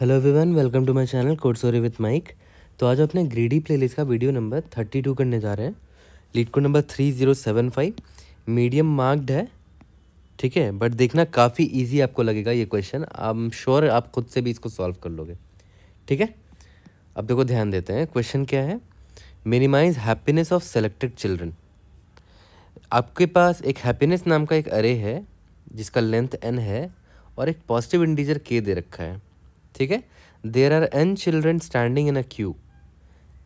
Hello everyone, welcome to my channel code story with Mike. तो आज अपने greedy playlist का वीडियो नंबर 32 करने जा रहे हैं। LeetCode number 3075 medium marked है, ठीक है। बट देखना काफ़ी इजी आपको लगेगा ये क्वेश्चन। आई एम श्योर आप खुद से भी इसको सॉल्व कर लोगे, ठीक है। अब देखो, ध्यान देते हैं। क्वेश्चन क्या है? Minimize happiness of selected children. आपके पास एक हैप्पीनेस नाम का एक अरे है जिसका लेंथ n है और एक पॉजिटिव इंटीजर k दे रखा है, ठीक है। There are n children standing in a queue.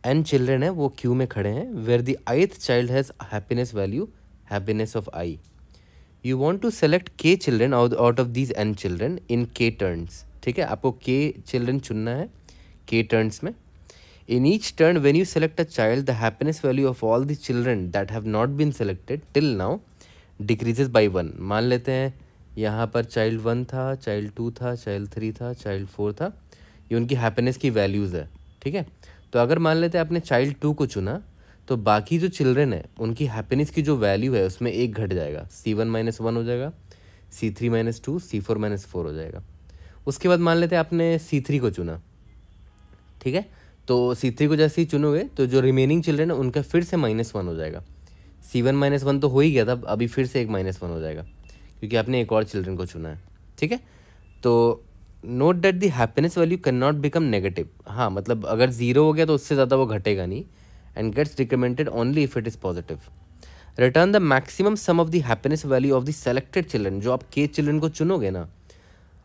n children है, वो क्यू में खड़े हैं। Where the ith child has happiness value happiness of i। You want to select k children out of these n children in k turns, ठीक है। आपको k children चुनना है k टर्न्स में। In each turn, when you select a child, the happiness value of all the children that have not been selected till now decreases by 1. मान लेते हैं यहाँ पर चाइल्ड 1 था, चाइल्ड 2 था, चाइल्ड 3 था, चाइल्ड 4 था। ये उनकी हैप्पीनेस की वैल्यूज़ है, ठीक है। तो अगर मान लेते हैं आपने चाइल्ड 2 को चुना, तो बाकी जो चिल्ड्रन है उनकी हैप्पीनेस की जो वैल्यू है उसमें एक घट जाएगा। C1 - 1 हो जाएगा, C3 - 2, C4 - 4 हो जाएगा। उसके बाद मान लेते हैं आपने C3 को चुना, ठीक है। तो C3 को जैसे ही चुनोगे तो जो रिमेनिंग चिल्ड्रन है उनका फिर से -1 हो जाएगा। C1 - 1 तो हो ही गया था, अभी फिर से एक -1 हो जाएगा क्योंकि आपने एक और चिल्ड्रन को चुना है, ठीक है। तो note that the happiness value can not become negative. हाँ, मतलब अगर 0 हो गया तो उससे ज़्यादा वो घटेगा नहीं। And gets decremented only if it is positive. Return the maximum sum of the happiness value of the selected children. जो आप के चिल्ड्रन को चुनोगे ना,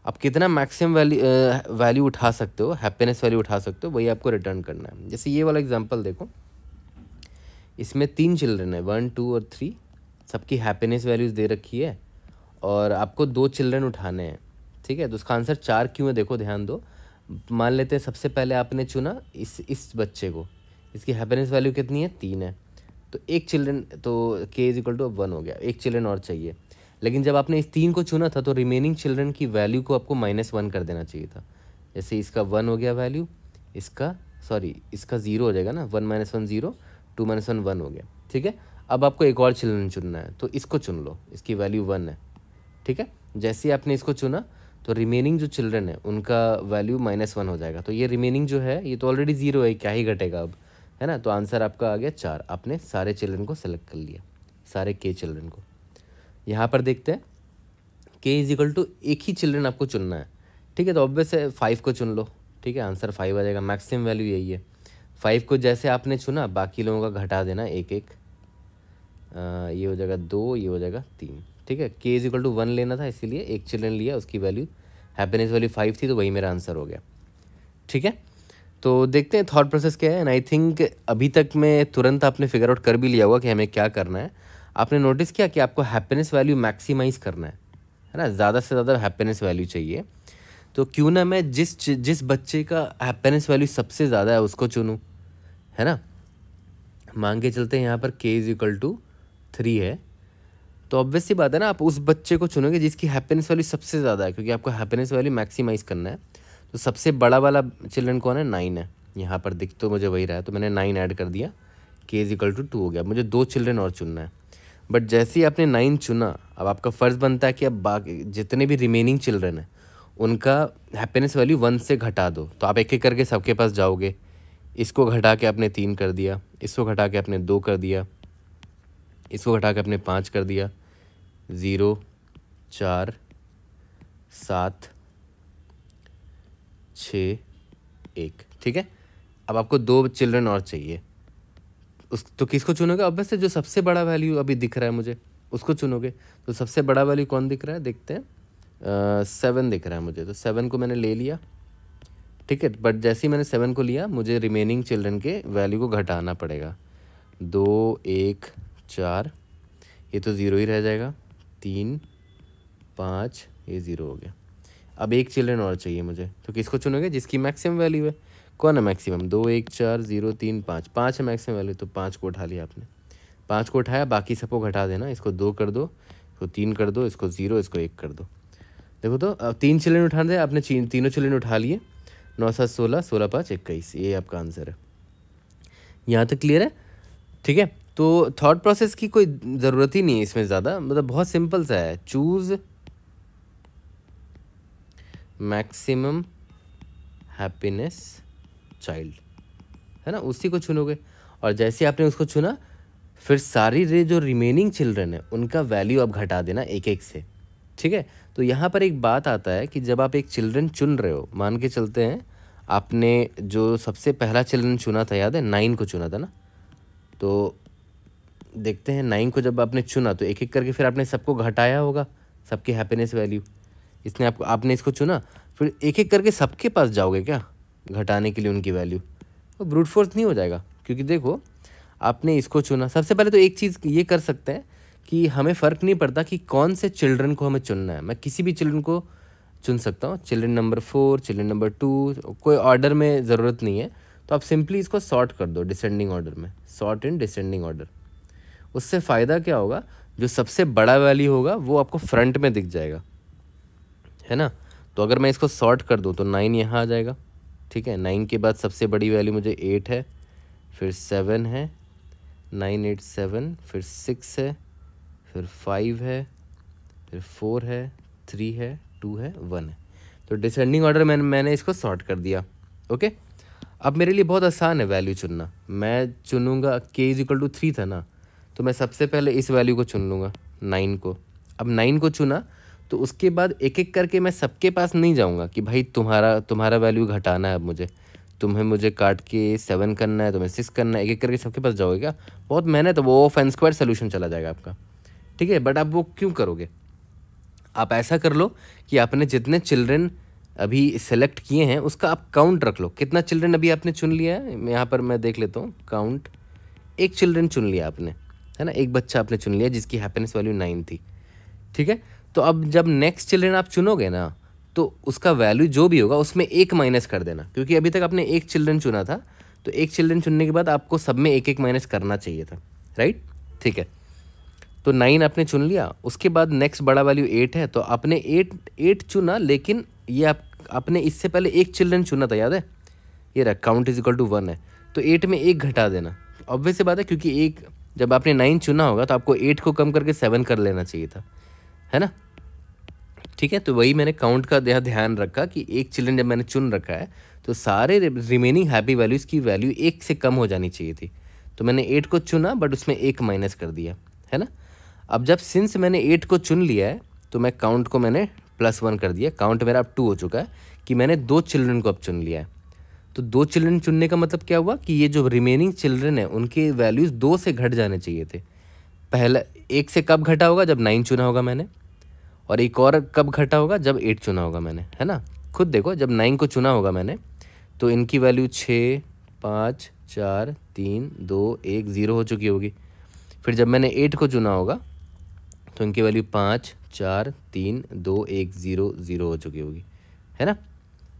आप कितना मैक्सिमम वैल्यू उठा सकते हो, हैप्पीनेस वैल्यू उठा सकते हो, वही आपको रिटर्न करना है। जैसे ये वाला एग्जांपल देखो, इसमें 3 चिल्ड्रन है, 1, 2 और 3। सबकी हैप्पीनेस वैल्यूज़ दे रखी है और आपको 2 चिल्ड्रन उठाने हैं, ठीक है। तो उसका आंसर 4 क्यों है, देखो ध्यान दो। मान लेते हैं सबसे पहले आपने चुना इस बच्चे को, इसकी हैप्पीनेस वैल्यू कितनी है, 3 है। तो एक चिल्ड्रन, तो k = 1 हो गया, एक चिल्ड्रन और चाहिए। लेकिन जब आपने इस 3 को चुना था तो रिमेनिंग चिल्ड्रन की वैल्यू को आपको -1 कर देना चाहिए था। जैसे इसका 1 हो गया वैल्यू, इसका 0 हो जाएगा ना। 1 - 1 0, 2 - 1 1 हो गया, ठीक है। अब आपको एक और चिल्ड्रन चुनना है, तो इसको चुन लो, इसकी वैल्यू 1 है, ठीक है। जैसे ही आपने इसको चुना तो रिमेनिंग जो चिल्ड्रन है उनका वैल्यू -1 हो जाएगा। तो ये रिमेनिंग जो है ये तो ऑलरेडी 0 है, क्या ही घटेगा अब, है ना। तो आंसर आपका आ गया 4। आपने सारे चिल्ड्रन को सेलेक्ट कर लिया, सारे के चिल्ड्रन को। यहाँ पर देखते हैं k = एक ही चिल्ड्रन आपको चुनना है, ठीक है। तो ऑब्वियस है 5 को चुन लो, ठीक है। आंसर 5 आ जाएगा, मैक्सिमम वैल्यू यही है। 5 को जैसे आपने चुना, बाकी लोगों का घटा देना एक एक। ये हो जाएगा 2, ये हो जाएगा 3, ठीक है। k = 1 लेना था, इसीलिए एक चिल्ड्रन लिया, उसकी वैल्यू हैप्पीनेस वैल्यू 5 थी, तो वही मेरा आंसर हो गया, ठीक है। तो देखते हैं थॉट प्रोसेस क्या है। एंड आई थिंक अभी तक में तुरंत आपने फिगर आउट कर भी लिया होगा कि हमें क्या करना है। आपने नोटिस किया कि आपको हैप्पीनेस वैल्यू मैक्सिमाइज़ करना है ना, ज़्यादा से ज़्यादा हैप्पीनेस वैल्यू चाहिए। तो क्यों ना मैं जिस बच्चे का हैप्पीनेस वैल्यू सबसे ज़्यादा है उसको चुनूँ, है ना। मान के चलते हैं यहाँ पर k = 3 है, तो ऑब्वियस सी बात है ना, आप उस बच्चे को चुनोगे जिसकी हैप्पीनेस वैल्यू सबसे ज़्यादा है, क्योंकि आपको हैप्पीनेस वैल्यू मैक्सिमाइज़ करना है। तो सबसे बड़ा वाला चिल्ड्रन कौन है, 9 है। यहाँ पर दिख तो मुझे वही रहा है, तो मैंने 9 ऐड कर दिया, k = 2 हो गया। मुझे 2 चिल्ड्रन और चुनना है। बट जैसे ही आपने 9 चुना, अब आपका फ़र्ज़ बनता है कि अब बाकी जितने भी रिमेनिंग चिल्ड्रन हैं उनका हैप्पीनेस वैल्यू 1 से घटा दो। तो आप एक एक करके सबके पास जाओगे। इसको घटा के आपने 3 कर दिया, इसको घटा के आपने 2 कर दिया, इसको घटा के आपने 5 कर दिया, 0, 4, 7, 6, 1, ठीक है। अब आपको 2 चिल्ड्रन और चाहिए। तो किसको चुनोगे? ऑब्वियस है जो सबसे बड़ा वैल्यू अभी दिख रहा है मुझे, उसको चुनोगे। तो सबसे बड़ा वैल्यू कौन दिख रहा है, देखते हैं। 7 दिख रहा है मुझे, तो 7 को मैंने ले लिया, ठीक है। बट जैसे ही मैंने 7 को लिया, मुझे रिमेनिंग चिल्ड्रन के वैल्यू को घटाना पड़ेगा। 2, 1, 4, ये तो 0 ही रह जाएगा। 3, 5, ये 0 हो गया। अब एक चिल्ड्रन और चाहिए मुझे, तो किसको चुनोगे? जिसकी मैक्सिमम वैल्यू है। कौन है मैक्सिमम? 2, 1, 4, 0, 3, 5, 5 है मैक्सिमम वैल्यू, तो 5 को उठा लिया आपने। 5 को उठाया, बाकी सबको घटा देना। इसको 2 कर दो, इसको 3 कर दो, इसको 0, इसको 1 कर दो। देखो तो 3 चिल्ड्रन उठा दे आपने, तीनों चिल्ड्रन उठा लिए। 9 7 16, 16 5 21, ये आपका आंसर है। यहाँ तक क्लियर है, ठीक है। तो थॉट प्रोसेस की कोई ज़रूरत ही नहीं है इसमें ज़्यादा, मतलब बहुत सिंपल सा है। चूज़ मैक्सिमम हैप्पीनेस चाइल्ड, है ना, उसी को चुनोगे। और जैसे आपने उसको चुना, फिर सारी जो रिमेनिंग चिल्ड्रन है उनका वैल्यू आप घटा देना एक एक से, ठीक है। तो यहाँ पर एक बात आता है कि जब आप एक चिल्ड्रन चुन रहे हो, मान के चलते हैं आपने जो सबसे पहला चिल्ड्रन चुना था, याद है 9 को चुना था ना, तो देखते हैं 9 को जब आपने चुना तो एक एक करके फिर आपने सबको घटाया होगा, सबकी हैप्पीनेस वैल्यू। इसने आपने इसको चुना, फिर एक एक करके सबके पास जाओगे क्या घटाने के लिए उनकी वैल्यू, तो ब्रूट फोर्स नहीं हो जाएगा। क्योंकि देखो आपने इसको चुना, सबसे पहले तो एक चीज़ ये कर सकते हैं कि हमें फ़र्क नहीं पड़ता कि कौन से चिल्ड्रन को हमें चुनना है, मैं किसी भी चिल्ड्रन को चुन सकता हूँ, चिल्ड्रन नंबर 4, चिल्ड्रन नंबर 2, कोई ऑर्डर में ज़रूरत नहीं है। तो आप सिंपली इसको सॉर्ट कर दो डिसेंडिंग ऑर्डर में, सॉर्ट इन डिसेंडिंग ऑर्डर। उससे फ़ायदा क्या होगा, जो सबसे बड़ा वैल्यू होगा वो आपको फ्रंट में दिख जाएगा, है ना। तो अगर मैं इसको सॉर्ट कर दूँ तो 9 यहाँ आ जाएगा, ठीक है। 9 के बाद सबसे बड़ी वैल्यू मुझे 8 है, फिर 7 है, 9 8 7, फिर 6 है, फिर 5 है, फिर 4 है, 3 है, 2 है, 1 है। तो डिसेंडिंग ऑर्डर मैंने इसको सॉर्ट कर दिया, ओके। अब मेरे लिए बहुत आसान है वैल्यू चुनना, मैं चुनूँगा k = 3 था ना, तो मैं सबसे पहले इस वैल्यू को चुन लूँगा 9 को। अब 9 को चुना तो उसके बाद एक एक करके मैं सबके पास नहीं जाऊँगा कि भाई तुम्हारा वैल्यू घटाना है, अब मुझे काट के 7 करना है, तुम्हें 6 करना है, एक एक करके सबके पास जाओगे क्या, बहुत मेहनत है, वो ऑफ एन स्क्वायर सोल्यूशन चला जाएगा आपका, ठीक है। बट आप वो क्यों करोगे, आप ऐसा कर लो कि आपने जितने चिल्ड्रन अभी सेलेक्ट किए हैं उसका आप काउंट रख लो, कितना चिल्ड्रन अभी आपने चुन लिया है। यहाँ पर मैं देख लेता हूँ काउंट, एक चिल्ड्रन चुन लिया आपने, है ना, एक बच्चा आपने चुन लिया जिसकी हैप्पीनेस वैल्यू 9 थी, ठीक है। तो अब जब नेक्स्ट चिल्ड्रन आप चुनोगे ना, तो उसका वैल्यू जो भी होगा उसमें 1 माइनस कर देना, क्योंकि अभी तक आपने एक चिल्ड्रन चुना था, तो एक चिल्ड्रन चुनने के बाद आपको सब में 1 1 माइनस करना चाहिए था, राइट, ठीक है। तो 9 आपने चुन लिया, उसके बाद नेक्स्ट बड़ा वैल्यू 8 है, तो आपने 8 चुना, लेकिन ये आपने इससे पहले एक चिल्ड्रन चुना था, याद है, ये रहा काउंट = 1 है, तो 8 में 1 घटा देना, ऑब्वियस सी बात है, क्योंकि एक जब आपने 9 चुना होगा तो आपको 8 को कम करके 7 कर लेना चाहिए था, है ना, ठीक है। तो वही मैंने काउंट का ध्यान रखा कि एक चिल्ड्रन जब मैंने चुन रखा है तो सारे रिमेनिंग हैप्पी वैल्यूज़ की वैल्यू 1 से कम हो जानी चाहिए थी, तो मैंने 8 को चुना बट उसमें 1 माइनस कर दिया, है ना। अब जब सिंस मैंने 8 को चुन लिया है तो मैं काउंट को मैंने +1 कर दिया, काउंट मेरा अब 2 हो चुका है कि मैंने 2 चिल्ड्रन को अब चुन लिया है। तो 2 चिल्ड्रन चुनने का मतलब क्या हुआ कि ये जो रिमेनिंग चिल्ड्रन है उनके वैल्यूज़ 2 से घट जाने चाहिए थे। पहला 1 से कब घटा होगा, जब 9 चुना होगा मैंने, और एक और कब घटा होगा, जब 8 चुना होगा मैंने, है ना। खुद देखो, जब 9 को चुना होगा मैंने तो इनकी वैल्यू 6 5 4 3 2 1 0 हो चुकी होगी। फिर जब मैंने 8 को चुना होगा तो इनकी वैल्यू 5 4 3 2 1 0 0 हो चुकी होगी, है ना,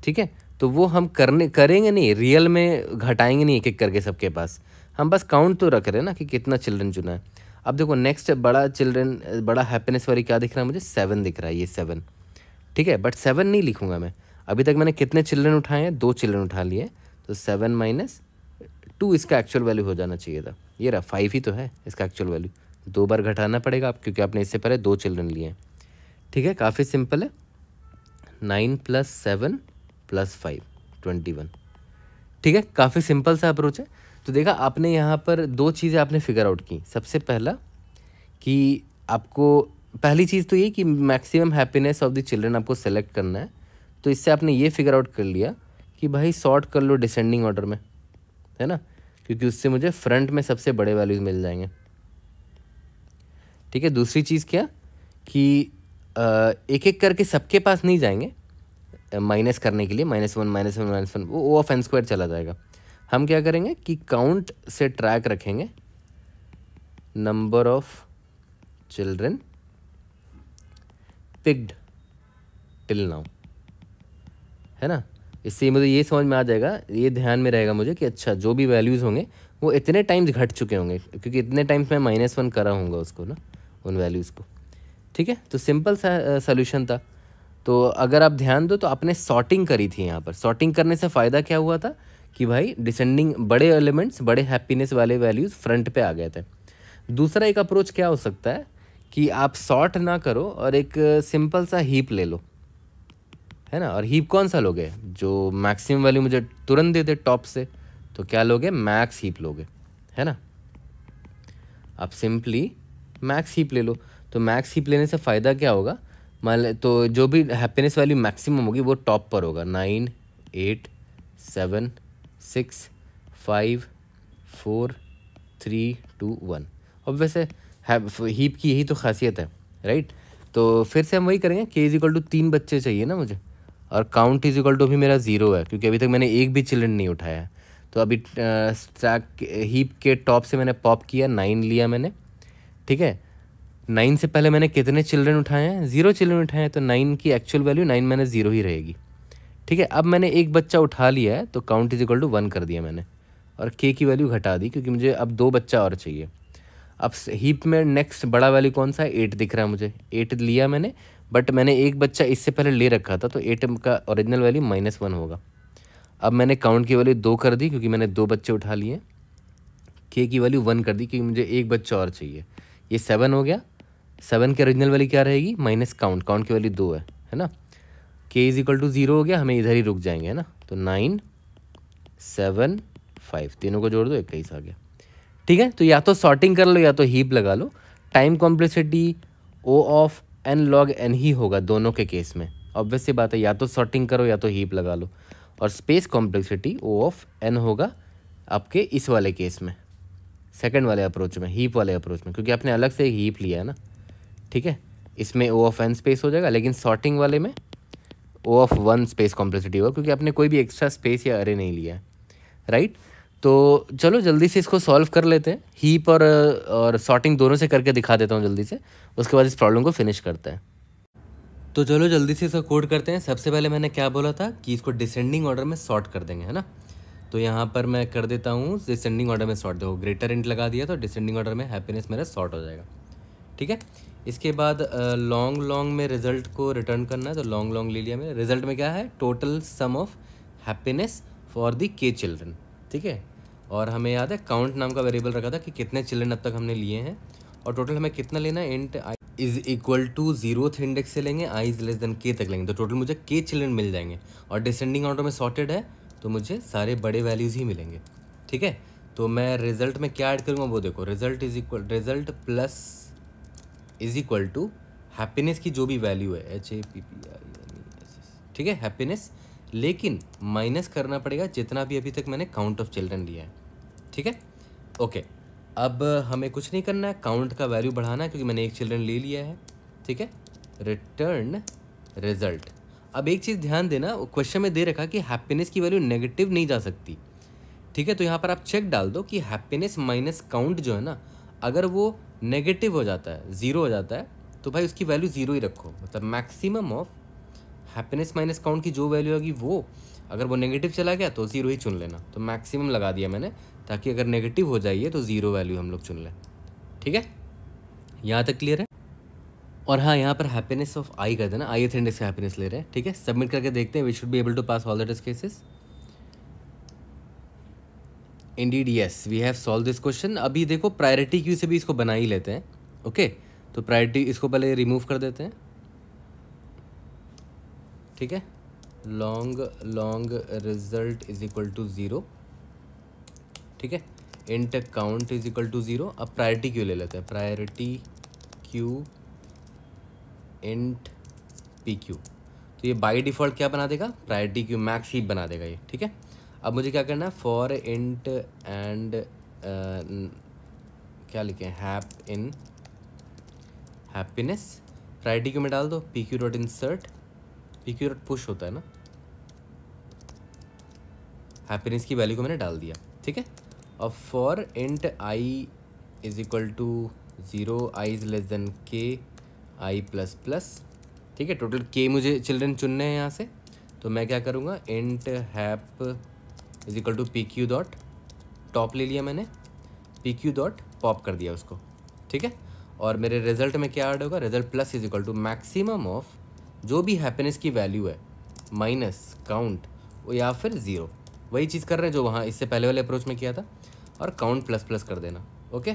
ठीक है। तो वो हम करेंगे नहीं, रियल में घटाएंगे नहीं एक एक करके सबके पास, हम बस काउंट तो रख रहे हैं ना कि कितना चिल्ड्रन चुना है। अब देखो नेक्स्ट बड़ा हैप्पीनेस वाली क्या दिख रहा है मुझे, 7 दिख रहा है, ये 7, ठीक है। बट 7 नहीं लिखूंगा मैं, अभी तक मैंने कितने चिल्ड्रन उठाए हैं, 2 चिल्ड्रन उठा लिए, तो 7 - 2 इसका एक्चुअल वैल्यू हो जाना चाहिए था, ये रहा 5 ही तो है इसका एक्चुअल वैल्यू, 2 बार घटाना पड़ेगा आप, क्योंकि आपने इससे पहले 2 चिल्ड्रन लिए हैं, ठीक है। काफ़ी सिंपल है, 9 + 7 + 5 21, ठीक है, काफ़ी सिंपल सा अप्रोच है। तो देखा आपने यहाँ पर 2 चीज़ें आपने फिगर आउट की। सबसे पहला कि आपको पहली चीज़ तो ये कि maximum happiness of the children आपको सेलेक्ट करना है, तो इससे आपने ये फिगर आउट कर लिया कि भाई सॉर्ट कर लो डिसेंडिंग ऑर्डर में, है ना, क्योंकि उससे मुझे फ्रंट में सबसे बड़े वैल्यूज मिल जाएंगे, ठीक है। दूसरी चीज़ क्या कि एक एक करके सबके पास नहीं जाएंगे माइनस करने के लिए, -1 वो ऑफ एन स्क्वायर चला जाएगा। हम क्या करेंगे कि काउंट से ट्रैक रखेंगे number of children picked till now, है ना। इससे मुझे ये समझ में आ जाएगा, ये ध्यान में रहेगा मुझे कि अच्छा जो भी वैल्यूज़ होंगे वो इतने टाइम्स घट चुके होंगे, क्योंकि इतने टाइम्स मैं -1 करा होऊंगा उसको ना, उन वैल्यूज़ को, ठीक है। तो सिंपल सा सोल्यूशन था। तो अगर आप ध्यान दो तो आपने सॉर्टिंग करी थी यहाँ पर, सॉर्टिंग करने से फ़ायदा क्या हुआ था कि भाई डिसेंडिंग बड़े एलिमेंट्स, बड़े हैप्पीनेस वाले वैल्यूज़ फ्रंट पे आ गए थे। दूसरा एक अप्रोच क्या हो सकता है कि आप सॉर्ट ना करो और एक सिंपल सा हीप ले लो, है ना। और हीप कौन सा लोगे, जो मैक्सिमम वैल्यू मुझे तुरंत दे दे टॉप से, तो क्या लोगे, मैक्स हीप लोगे, है ना। आप सिंपली मैक्स हीप ले लो। तो मैक्स हीप लेने से फ़ायदा क्या होगा, मान ले तो जो भी हैप्पीनेस वैल्यू मैक्सिमम होगी वो टॉप पर होगा। 9 8 7 6 5 4 3 2 1। अब वैसे हीप की यही तो खासियत है, राइट। तो फिर से हम वही करेंगे, के इज इक्वल टू 3 बच्चे चाहिए ना मुझे, और काउंट इज इक्वल टू भी मेरा 0 है क्योंकि अभी तक मैंने एक भी चिल्ड्रन नहीं उठाया है। तो अभी स्टैक हीप के टॉप से मैंने पॉप किया, 9 लिया मैंने, ठीक है। 9 से पहले मैंने कितने चिल्ड्रन उठाए हैं, 0 चिल्ड्रन उठाए हैं, तो 9 की एक्चुअल वैल्यू 9 मैंने 0 ही रहेगी, ठीक है। अब मैंने एक बच्चा उठा लिया है तो काउंट इज इक्वल टू 1 कर दिया मैंने, और के की वैल्यू घटा दी क्योंकि मुझे अब 2 बच्चा और चाहिए। अब हीप में नेक्स्ट बड़ा वैल्यू कौन सा है, 8 दिख रहा है मुझे, 8 लिया मैंने, बट मैंने एक बच्चा इससे पहले ले रखा था तो 8 का ओरिजिनल वैल्यू -1 होगा। अब मैंने काउंट की वैल्यू 2 कर दी क्योंकि मैंने 2 बच्चे उठा लिए, के की वैल्यू 1 कर दी क्योंकि मुझे एक बच्चा और चाहिए। ये 7 हो गया, 7 की ओरिजिनल वैल्यू क्या रहेगी, माइनस काउंट, काउंट की वैल्यू 2 है ना। के इज इक्वल टू 0 हो गया, हमें इधर ही रुक जाएंगे, है ना। तो 9 7 5 तीनों को जोड़ दो, 21 आ गया, ठीक है। तो या तो सॉर्टिंग कर लो या तो हीप लगा लो। Time complexity O of n log n ही होगा दोनों के केस में, ऑब्वियस सी बात है, या तो सॉर्टिंग करो या तो हीप लगा लो। और space complexity O of N होगा आपके इस वाले केस में, सेकंड वाले अप्रोच में, हीप वाले अप्रोच में, क्योंकि आपने अलग से एक हीप लिया है ना, ठीक है। इसमें ओ ऑफ एन स्पेस हो जाएगा, लेकिन सॉर्टिंग वाले में ओ ऑफ 1 स्पेस कॉम्प्लेक्सिटी होगा क्योंकि आपने कोई भी एक्स्ट्रा स्पेस या अरे नहीं लिया है, राइट। तो चलो जल्दी से इसको सॉल्व कर लेते हैं, हीप और सॉर्टिंग दोनों से करके दिखा देता हूँ जल्दी से, उसके बाद इस प्रॉब्लम को फिनिश करते हैं। तो चलो जल्दी से इसका कोड करते हैं। सबसे पहले मैंने क्या बोला था कि इसको डिसेंडिंग ऑर्डर में सॉर्ट कर देंगे, है ना। तो यहाँ पर मैं कर देता हूँ डिसेंडिंग ऑर्डर में सॉर्ट, देखो ग्रेटर इंट लगा दिया तो डिसेंडिंग ऑर्डर में हैप्पीनेस मेरा सॉर्ट हो जाएगा, ठीक है। इसके बाद लॉन्ग लॉन्ग में रिजल्ट को रिटर्न करना है, तो लॉन्ग लॉन्ग ले लिया मैंने। रिजल्ट में क्या है, total sum of happiness for the के चिल्ड्रन, ठीक है। और हमें याद है काउंट नाम का वेरिएबल रखा था कि कितने चिल्ड्रन अब तक हमने लिए हैं, और टोटल हमें कितना लेना है, int i is equal to 0th index से लेंगे, आई इज लेस देन के तक लेंगे, तो टोटल मुझे के चिल्ड्रन मिल जाएंगे। और डिसेंडिंग ऑर्डर में सॉर्टेड है तो मुझे सारे बड़े वैल्यूज़ ही मिलेंगे, ठीक है। तो मैं रिजल्ट में क्या ऐड करूँगा वो देखो, result plus is equal to happiness की जो भी वैल्यू है, HAPPINESS, ठीक है, हैप्पीनेस, लेकिन माइनस करना पड़ेगा जितना भी अभी तक मैंने काउंट ऑफ चिल्ड्रन लिया है, ठीक है, ओके। अब हमें कुछ नहीं करना है, काउंट का वैल्यू बढ़ाना है क्योंकि मैंने एक चिल्ड्रन ले लिया है, ठीक है। Return result. अब एक चीज़ ध्यान देना, क्वेश्चन में दे रखा कि हैप्पीनेस की वैल्यू नेगेटिव नहीं जा सकती, ठीक है। तो यहाँ पर आप चेक डाल दो कि हैप्पीनेस माइनस काउंट जो है ना, अगर वो नेगेटिव हो जाता है, 0 हो जाता है, तो भाई उसकी वैल्यू 0 ही रखो। मतलब maximum of happiness minus count की जो वैल्यू होगी वो, अगर वो नेगेटिव चला गया तो 0 ही चुन लेना। तो मैक्सिमम लगा दिया मैंने ताकि अगर नेगेटिव हो जाइए तो 0 वैल्यू हम लोग चुन लें, ठीक है। यहाँ तक क्लियर है। और हाँ, यहाँ पर हैप्पीनेस ऑफ आई कर देना, ith इंडेक्स का हैप्पीनेस ले रहे हैं, ठीक है। सबमिट करके देखते हैं, we should be able to pass all the test cases. Indeed yes, we have solve this question. अभी देखो प्रायोरिटी क्यू से भी इसको बना ही लेते हैं, ओके। तो प्रायोरिटी इसको पहले रिमूव कर देते हैं, ठीक है। Long result is equal to 0, ठीक है। Int count is equal to 0। अब प्रायोरिटी क्यू ले लेते हैं, priority queue int p q. तो ये बाय डिफ़ॉल्ट क्या बना देगा, प्रायोरिटी क्यू मैक्स ही बना देगा ये, ठीक है। अब मुझे क्या करना है, फॉर इंट एंड क्या लिखें, हैप इन हैप्पीनेस, प्रायोरिटी क्यू में डाल दो P q dot insert, P q dot push होता है ना, हैप्पीनेस की वैल्यू को मैंने डाल दिया, ठीक है। और for int i is equal to 0, i is less than k, i plus plus, ठीक है। टोटल के मुझे चिल्ड्रन चुनने हैं यहाँ से, तो मैं क्या करूँगा, int heap is equal to p q dot top ले लिया मैंने, पी क्यू डॉट पॉप कर दिया उसको, ठीक है। और मेरे रिजल्ट में क्या ऐड होगा, result plus is equal to maximum of जो भी हैप्पीनेस की वैल्यू है माइनस काउंट या फिर 0, वही चीज़ कर रहे हैं जो वहाँ इससे पहले वाले अप्रोच में किया था, और काउंट प्लस प्लस कर देना, ओके।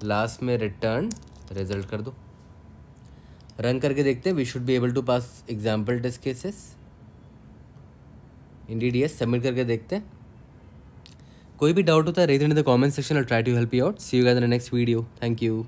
लास्ट में रिटर्न रिजल्ट कर दो। रन करके देखते हैं, we should be able to pass example test cases. Indeed yes, submit करके देखते हैं। कोई भी डाउट होता है raise in the comment section, I try to help you out. See you guys in the next video. Thank you.